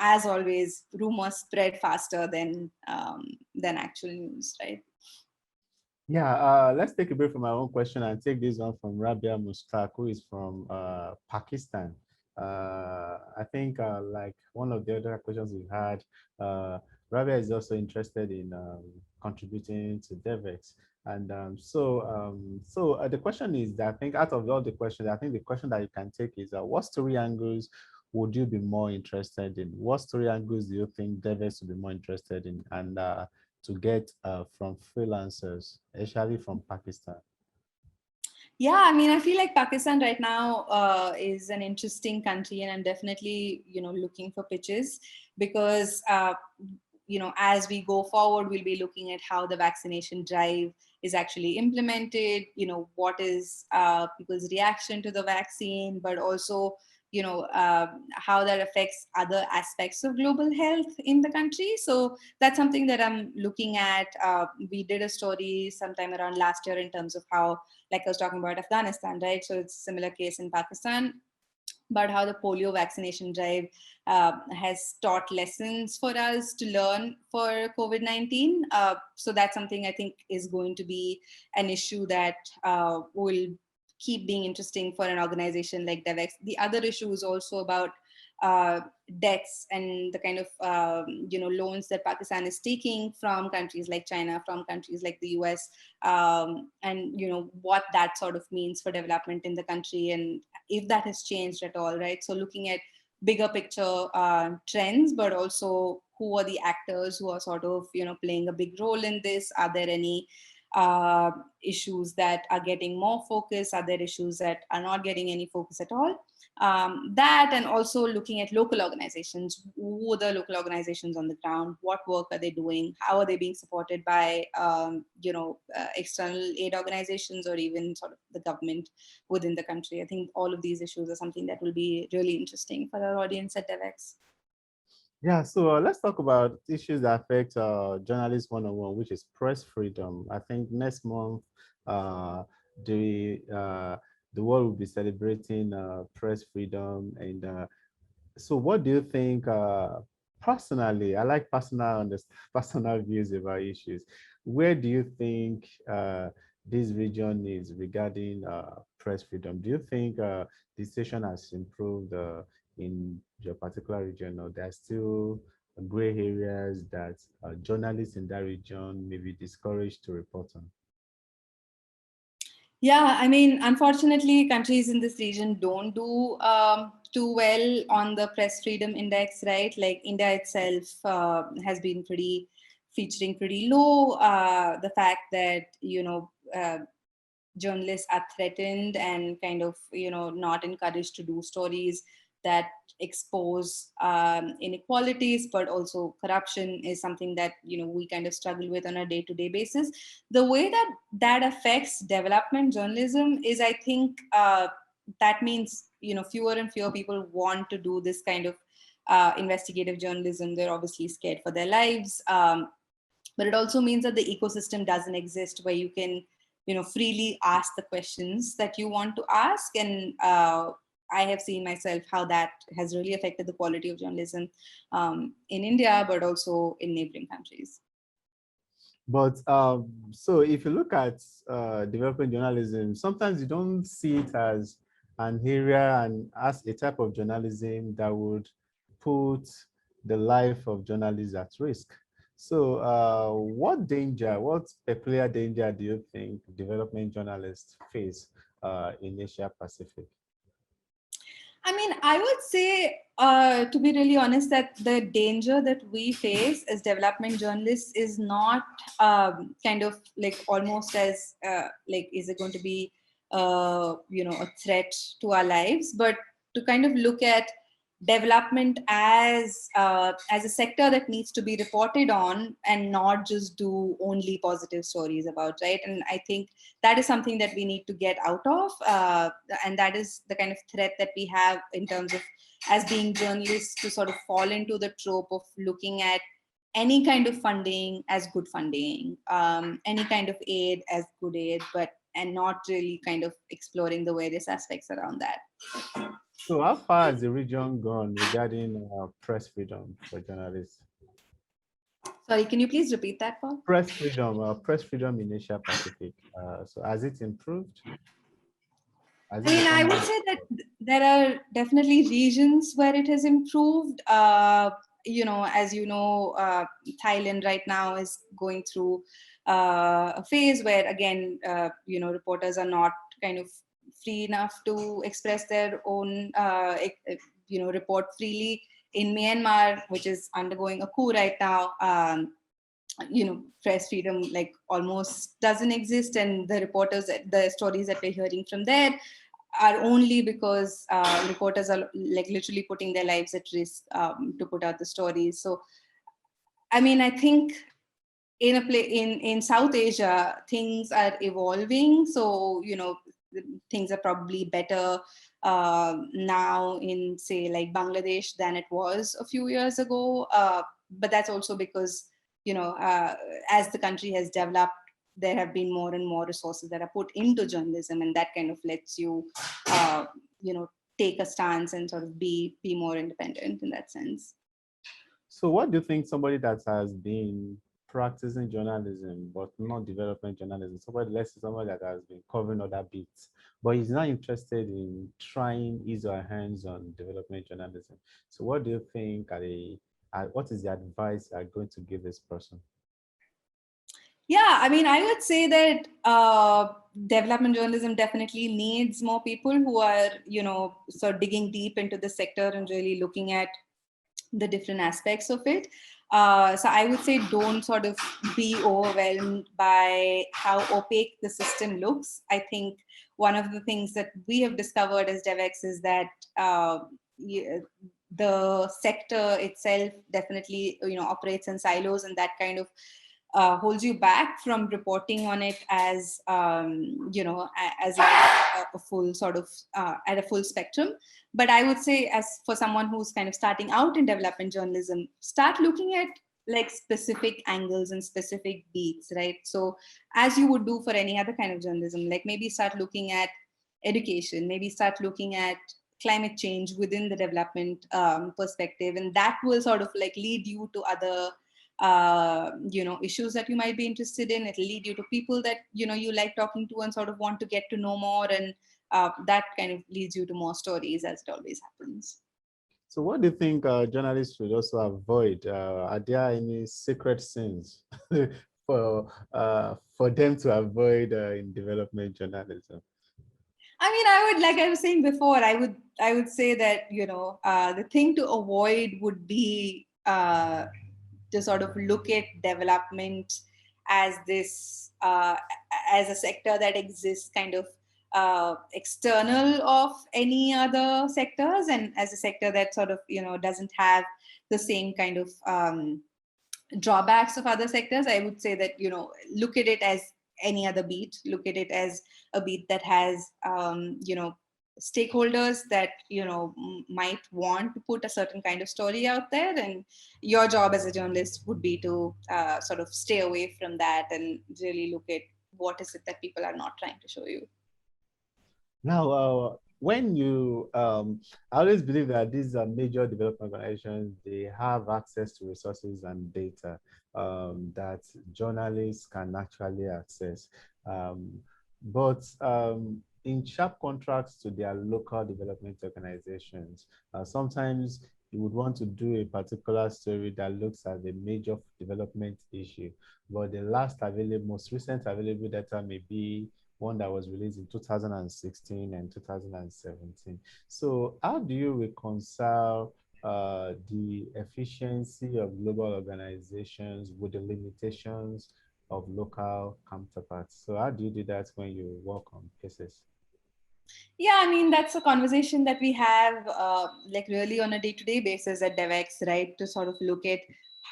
as always, rumors spread faster than actual news, right? Yeah, let's take a break from my own question and take this one from Rabia Mushtaq, who is from Pakistan. I think like one of the other questions we've had, Rabia is also interested in contributing to Devex. And so the question is that, I think out of all the questions, I think the question that you can take is what story angles would you be more interested in? What story angles do you think Devex would be more interested in? And to get from freelancers, especially from Pakistan? Yeah, I mean, I feel like Pakistan right now is an interesting country, and I'm definitely, looking for pitches because, as we go forward, we'll be looking at how the vaccination drive is actually implemented, what is people's reaction to the vaccine, but also, how that affects other aspects of global health in the country. So that's something that I'm looking at. We did a story sometime around last year in terms of how, like I was talking about Afghanistan, right? So it's a similar case in Pakistan, about how the polio vaccination drive has taught lessons for us to learn for COVID-19. So that's something I think is going to be an issue that will keep being interesting for an organization like Devex. The other issue is also about debts and the kind of loans that Pakistan is taking from countries like China, from countries like the US, and what that sort of means for development in the country, and if that has changed at all, right? So looking at bigger picture trends, but also who are the actors who are sort of playing a big role in this. Are there any issues that are getting more focus? Are there issues that are not getting any focus at all? That, and also looking at local organizations. Who are the local organizations on the ground? What work are they doing? How are they being supported by external aid organizations, or even sort of the government within the country? I think all of these issues are something that will be really interesting for our audience at Devex. Yeah, so let's talk about issues that affect journalists one-on-one, which is press freedom. I think next month, uh, the uh, the world will be celebrating press freedom. And so, what do you think? Personally, I like personal views about issues. Where do you think this region is regarding press freedom? Do you think the situation has improved in your particular region, or there are still gray areas that journalists in that region may be discouraged to report on? Yeah, I mean, unfortunately, countries in this region don't do too well on the press freedom index, right? Like India itself has been featuring pretty low. The fact that, journalists are threatened and kind of, not encouraged to do stories that expose inequalities, but also corruption is something that, we kind of struggle with on a day-to-day basis. The way that that affects development journalism is, I think, that means, fewer and fewer people want to do this kind of investigative journalism. They're obviously scared for their lives. But it also means that the ecosystem doesn't exist where you can, freely ask the questions that you want to ask. And I have seen myself how that has really affected the quality of journalism in India, but also in neighboring countries. But so if you look at developing journalism, sometimes you don't see it as an area and as a type of journalism that would put the life of journalists at risk. So what peculiar danger do you think development journalists face in Asia Pacific? I mean, I would say, to be really honest, that the danger that we face as development journalists is not kind of like almost as like, is it going to be, a threat to our lives, but to kind of look at development as a sector that needs to be reported on and not just do only positive stories about, right? And I think that is something that we need to get out of, and that is the kind of threat that we have in terms of, as being journalists, to sort of fall into the trope of looking at any kind of funding as good funding, any kind of aid as good aid, but and not really kind of exploring the various aspects around that. So how far has the region gone regarding press freedom for journalists? Sorry, can you please repeat that, Paul? Press freedom in Asia Pacific. So has it improved? Has I it mean, I become would more say that difficult? there are definitely regions where it has improved. As you know, Thailand right now is going through a phase where, again, reporters are not kind of free enough to express their own, report freely. In Myanmar, which is undergoing a coup right now, press freedom like almost doesn't exist, and the stories that we're hearing from there are only because reporters are like literally putting their lives at risk to put out the stories. So I mean, I think in South Asia things are evolving, so things are probably better now in, say, like Bangladesh than it was a few years ago, but that's also because as the country has developed, there have been more and more resources that are put into journalism, and that kind of lets you uh, you know take a stance and sort of be more independent in that sense. So what do you think somebody that has been practicing journalism but not development journalism, let's say somebody that has been covering other bits, but is not interested in trying his or her hands on development journalism. So what do you think what is the advice you are going to give this person? Yeah, I mean, I would say that development journalism definitely needs more people who are, sort of digging deep into the sector and really looking at the different aspects of it. So I would say don't sort of be overwhelmed by how opaque the system looks. I think one of the things that we have discovered as Devex is that the sector itself definitely operates in silos, and that kind of holds you back from reporting on it as as like a full sort of at a full spectrum. But I would say, as for someone who's kind of starting out in development journalism, start looking at like specific angles and specific beats, right? So as you would do for any other kind of journalism, like maybe start looking at education, maybe start looking at climate change within the development perspective, and that will sort of like lead you to other issues that you might be interested in. It'll lead you to people that you like talking to and sort of want to get to know more, and that kind of leads you to more stories, as it always happens. So what do you think journalists should also avoid? Are there any secret sins for them to avoid in development journalism? I mean, I would, like I was saying before, I would say that the thing to avoid would be to sort of look at development as this as a sector that exists kind of external of any other sectors, and as a sector that sort of doesn't have the same kind of drawbacks of other sectors. I would say that look at it as any other beat. Look at it as a beat that has stakeholders that might want to put a certain kind of story out there, and your job as a journalist would be to sort of stay away from that and really look at what is it that people are not trying to show you. Now, when you, I always believe that these major development organizations, they have access to resources and data that journalists can actually access. But in sharp contrast to their local development organizations, sometimes you would want to do a particular story that looks at the major development issue, but the most recent available data may be one that was released in 2016 and 2017. So how do you reconcile the efficiency of global organizations with the limitations of local counterparts? So how do you do that when you work on cases? Yeah, I mean, that's a conversation that we have like really on a day-to-day basis at Devex, right? To sort of look at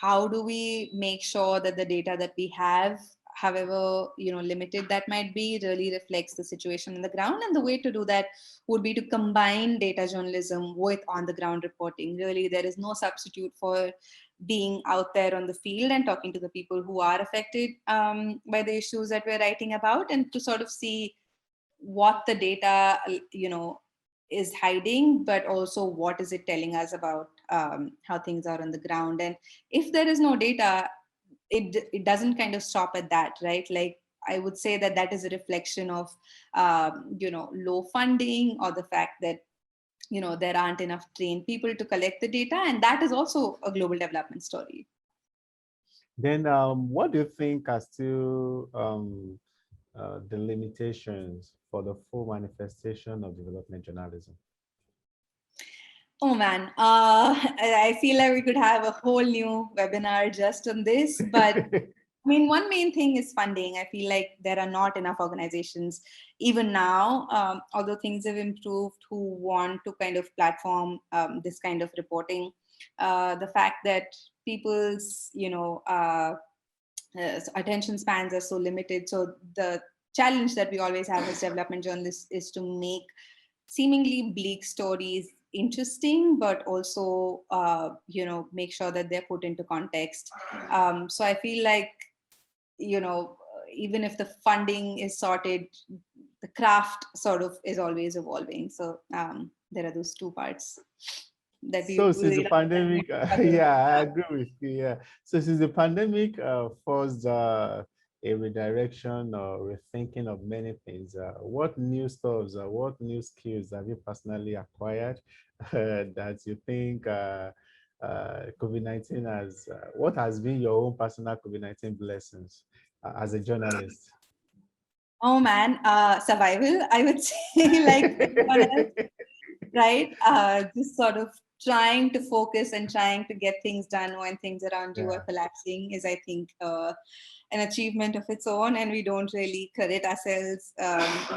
how do we make sure that the data that we have, however limited that might be, really reflects the situation on the ground. And the way to do that would be to combine data journalism with on-the-ground reporting. Really, there is no substitute for being out there on the field and talking to the people who are affected by the issues that we're writing about, and to sort of see what the data is hiding, but also what is it telling us about how things are on the ground. And if there is no data, it doesn't kind of stop at that, right? Like, I would say that that is a reflection of low funding, or the fact that there aren't enough trained people to collect the data, and that is also a global development story. Then what do you think are still the limitations for the full manifestation of development journalism? Oh man, I feel like we could have a whole new webinar just on this. But I mean, one main thing is funding. I feel like there are not enough organizations, even now, although things have improved, who want to kind of platform this kind of reporting. The fact that people's, attention spans are so limited. So the challenge that we always have as development journalists is to make seemingly bleak stories interesting, but also make sure that they're put into context. So I feel like even if the funding is sorted, the craft sort of is always evolving. So there are those two parts that we So since really the pandemic, yeah, I agree with you. Yeah. So since the pandemic forced a redirection or rethinking of many things, what new stuffs, what new skills have you personally acquired that you think COVID-19 has, what has been your own personal COVID-19 blessings as a journalist? Oh man, survival, I would say, like everyone else, right? Just sort of trying to focus and trying to get things done when things around you are collapsing is, I think, an achievement of its own, and we don't really credit ourselves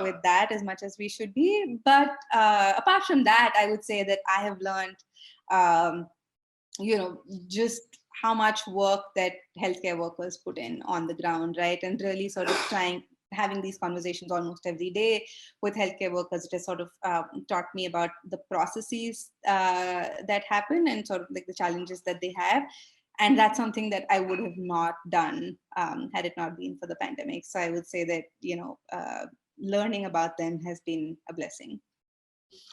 with that as much as we should be. But apart from that, I would say that I have learned, just how much work that healthcare workers put in on the ground, right? And really sort of having these conversations almost every day with healthcare workers, it has sort of taught me about the processes that happen and sort of like the challenges that they have. And that's something that I would have not done had it not been for the pandemic. So I would say that, learning about them has been a blessing.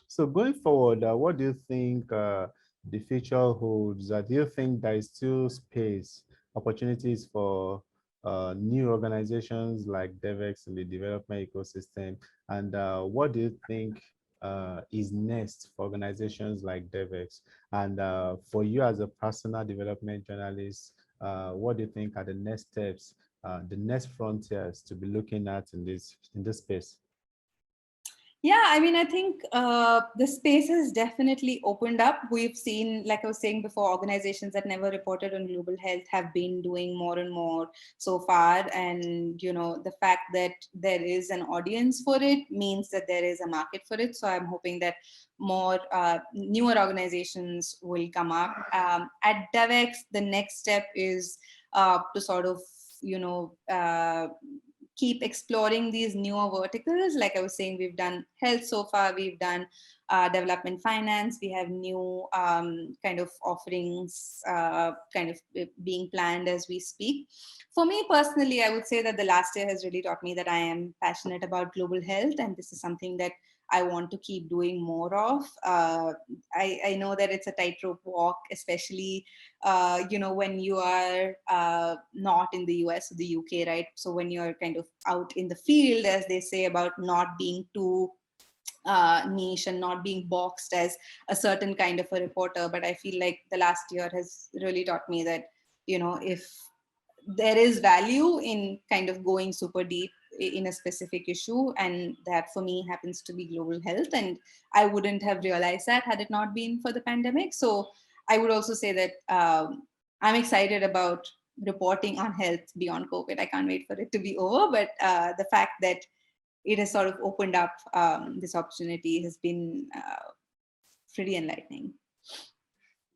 So going forward, what do you think the future holds? Do you think there is still space, opportunities for new organizations like Devex in the development ecosystem? And what do you think is next for organizations like Devex? And for you as a personal development journalist, what do you think are the next steps, the next frontiers to be looking at in this space? Yeah, I mean, I think the space has definitely opened up. We've seen, like I was saying before, organizations that never reported on global health have been doing more and more so far. And, the fact that there is an audience for it means that there is a market for it. So I'm hoping that more newer organizations will come up. At Devex, the next step is to sort of, keep exploring these newer verticals. Like I was saying, we've done health so far, we've done development finance, we have new kind of offerings kind of being planned as we speak. For me personally, I would say that the last year has really taught me that I am passionate about global health, and this is something that I want to keep doing more of. I know that it's a tightrope walk, especially when you are not in the US or the UK, right? So when you're kind of out in the field, as they say, about not being too niche and not being boxed as a certain kind of a reporter. But I feel like the last year has really taught me that, if there is value in kind of going super deep in a specific issue, and that for me happens to be global health, and I wouldn't have realized that had it not been for the pandemic. So I would also say that I'm excited about reporting on health beyond COVID. I can't wait for it to be over, but the fact that it has sort of opened up this opportunity has been pretty enlightening.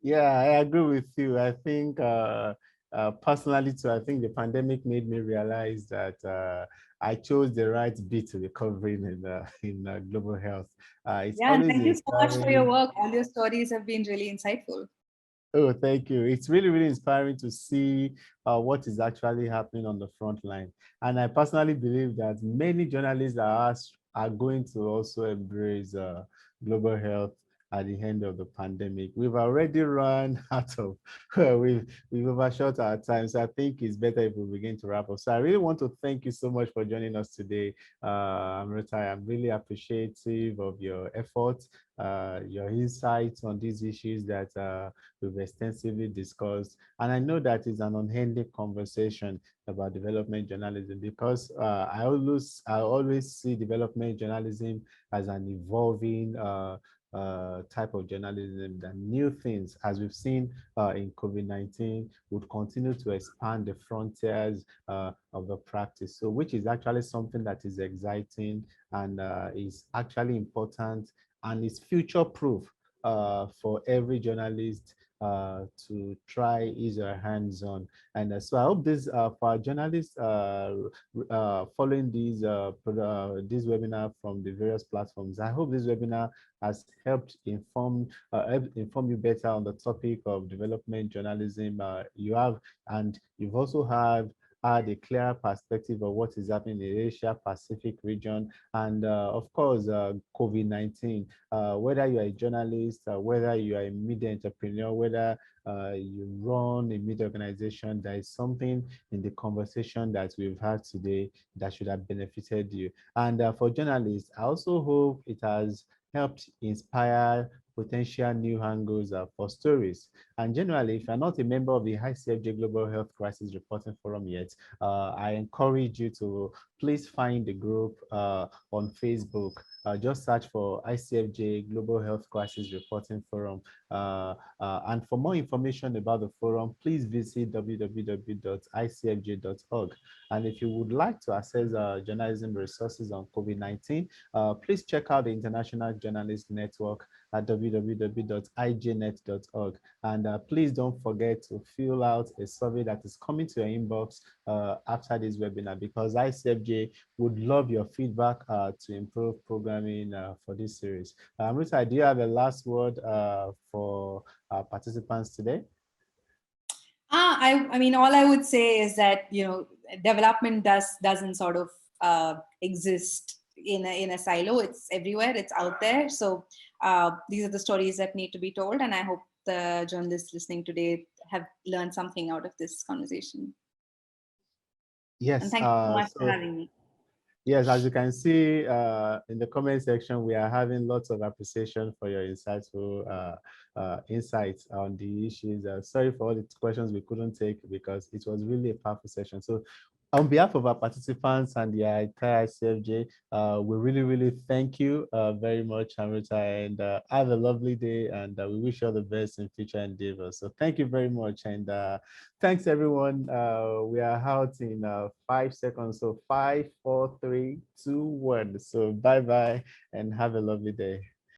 Yeah, I agree with you. I think personally too, I think the pandemic made me realize that I chose the right bit to be covering in global health. It's Yeah, and always thank you so much for your inspiring. work. All your stories have been really insightful. Oh, thank you. It's really, really inspiring to see what is actually happening on the front line. And I personally believe that many journalists are going to also embrace global health at the end of the pandemic. We've already run out of, we've overshot our time. So I think it's better if we begin to wrap up. So I really want to thank you so much for joining us today, Amruta. I'm really appreciative of your efforts, your insights on these issues that we've extensively discussed. And I know that it's an unending conversation about development journalism, because I always see development journalism as an evolving type of journalism, that new things, as we've seen in COVID-19, would continue to expand the frontiers of the practice. So, which is actually something that is exciting and is actually important, and is future proof for every journalist to try his or her hands on. And so I hope this for our journalists following this webinar from the various platforms. I hope this webinar has helped inform you better on the topic of development journalism. You've also had a clearer perspective of what is happening in the Asia Pacific region, and of course, COVID-19. Whether you are a journalist, whether you are a media entrepreneur, whether you run a media organization, there is something in the conversation that we've had today that should have benefited you. And for journalists, I also hope it has helped inspire potential new angles for stories. And generally, if you're not a member of the ICFJ Global Health Crisis Reporting Forum yet, I encourage you please find the group on Facebook. Just search for ICFJ Global Health Crisis Reporting Forum. And for more information about the forum, please visit www.icfj.org. And if you would like to access journalism resources on COVID-19, please check out the International Journalist Network at www.ijnet.org. And please don't forget to fill out a survey that is coming to your inbox after this webinar, because ICFJ would love your feedback to improve programming for this series. Amruta, do you have a last word for participants today? I mean, all I would say is that, development doesn't sort of exist in a silo. It's everywhere. It's out there. So these are the stories that need to be told, and I hope the journalists listening today have learned something out of this conversation. Yes. And thank you so much for having me. Yes, as you can see in the comment section, we are having lots of appreciation for your insightful insights on the issues. Sorry for all the questions we couldn't take, because it was really a powerful session. So on behalf of our participants and the entire CFJ, we really thank you very much, Amruta, and have a lovely day, and we wish you all the best in future endeavors. So thank you very much, and thanks everyone. We are out in 5 seconds. So 5, 4, 3, 2, 1. So bye and have a lovely day.